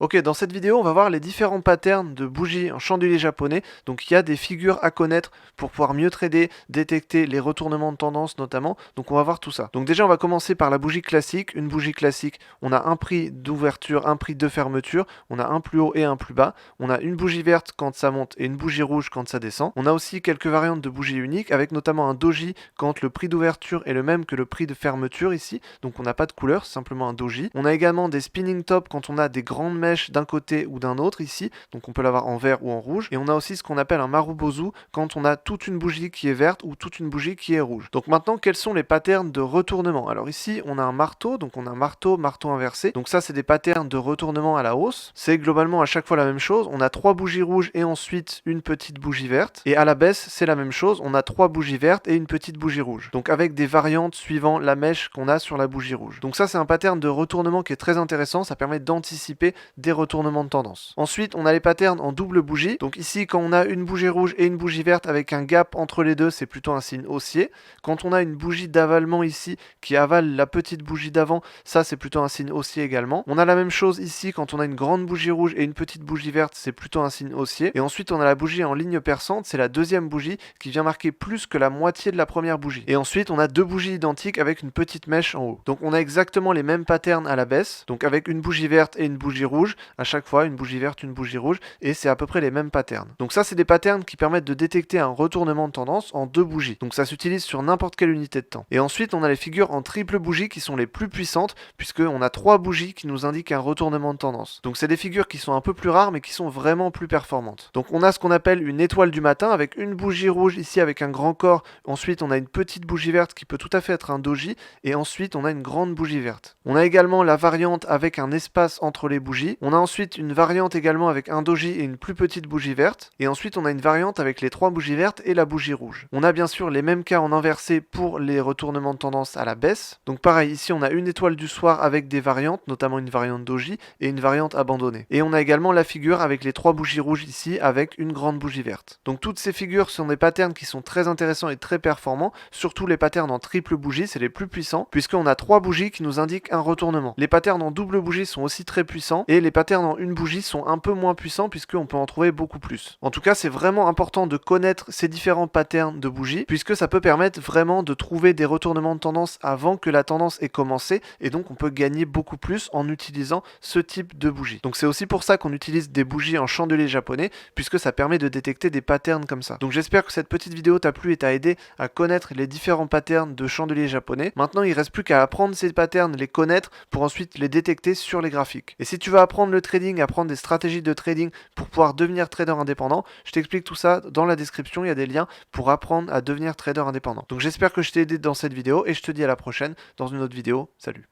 Ok, dans cette vidéo, on va voir les différents patterns de bougies en chandelier japonais. Donc il y a des figures à connaître pour pouvoir mieux trader, détecter les retournements de tendance notamment. Donc on va voir tout ça. Donc déjà, on va commencer par la bougie classique. Une bougie classique, on a un prix d'ouverture, un prix de fermeture. On a un plus haut et un plus bas. On a une bougie verte quand ça monte et une bougie rouge quand ça descend. On a aussi quelques variantes de bougies uniques avec notamment un doji quand le prix d'ouverture est le même que le prix de fermeture ici. Donc on n'a pas de couleur, c'est simplement un doji. On a également des spinning top quand on a des grandes mèches d'un côté ou d'un autre ici, donc on peut l'avoir en vert ou en rouge, et on a aussi ce qu'on appelle un marubozu quand on a toute une bougie qui est verte ou toute une bougie qui est rouge. Donc maintenant, quels sont les patterns de retournement? Alors ici, on a un marteau, donc on a marteau, marteau inversé, donc ça c'est des patterns de retournement à la hausse. C'est globalement à chaque fois la même chose, on a trois bougies rouges et ensuite une petite bougie verte, et à la baisse c'est la même chose, on a trois bougies vertes et une petite bougie rouge, donc avec des variantes suivant la mèche qu'on a sur la bougie rouge. Donc ça c'est un pattern de retournement qui est très intéressant, ça permet d'anticiper des retournements de tendance. Ensuite, on a les patterns en double bougie. Donc ici, quand on a une bougie rouge et une bougie verte avec un gap entre les deux, c'est plutôt un signe haussier. Quand on a une bougie d'avalement ici qui avale la petite bougie d'avant, ça c'est plutôt un signe haussier également. On a la même chose ici quand on a une grande bougie rouge et une petite bougie verte, c'est plutôt un signe haussier. Et ensuite, on a la bougie en ligne perçante, c'est la deuxième bougie qui vient marquer plus que la moitié de la première bougie. Et ensuite, on a deux bougies identiques avec une petite mèche en haut. Donc on a exactement les mêmes patterns à la baisse, donc avec une bougie verte et une bougie rouge. À chaque fois, une bougie verte, une bougie rouge, et c'est à peu près les mêmes patterns. Donc ça, c'est des patterns qui permettent de détecter un retournement de tendance en deux bougies. Donc ça s'utilise sur n'importe quelle unité de temps. Et ensuite, on a les figures en triple bougie qui sont les plus puissantes, puisqu'on a trois bougies qui nous indiquent un retournement de tendance. Donc c'est des figures qui sont un peu plus rares, mais qui sont vraiment plus performantes. Donc on a ce qu'on appelle une étoile du matin, avec une bougie rouge ici avec un grand corps. Ensuite, on a une petite bougie verte qui peut tout à fait être un doji, et ensuite, on a une grande bougie verte. On a également la variante avec un espace entre les bougies. On a ensuite une variante également avec un doji et une plus petite bougie verte. Et ensuite, on a une variante avec les trois bougies vertes et la bougie rouge. On a bien sûr les mêmes cas en inversé pour les retournements de tendance à la baisse. Donc pareil, ici, on a une étoile du soir avec des variantes, notamment une variante doji et une variante abandonnée. Et on a également la figure avec les trois bougies rouges ici avec une grande bougie verte. Donc toutes ces figures sont des patterns qui sont très intéressants et très performants, surtout les patterns en triple bougie, c'est les plus puissants, puisqu'on a trois bougies qui nous indiquent un retournement. Les patterns en double bougie sont aussi très puissants, et les patterns en une bougie sont un peu moins puissants puisqu'on peut en trouver beaucoup plus. En tout cas, c'est vraiment important de connaître ces différents patterns de bougies puisque ça peut permettre vraiment de trouver des retournements de tendance avant que la tendance ait commencé, et donc on peut gagner beaucoup plus en utilisant ce type de bougie. Donc c'est aussi pour ça qu'on utilise des bougies en chandelier japonais, puisque ça permet de détecter des patterns comme ça. Donc j'espère que cette petite vidéo t'a plu et t'a aidé à connaître les différents patterns de chandelier japonais. Maintenant, il reste plus qu'à apprendre ces patterns, les connaître pour ensuite les détecter sur les graphiques. Et si tu veux apprendre le trading, apprendre des stratégies de trading pour pouvoir devenir trader indépendant, je t'explique tout ça dans la description, il y a des liens pour apprendre à devenir trader indépendant. Donc j'espère que je t'ai aidé dans cette vidéo et je te dis à la prochaine dans une autre vidéo. Salut!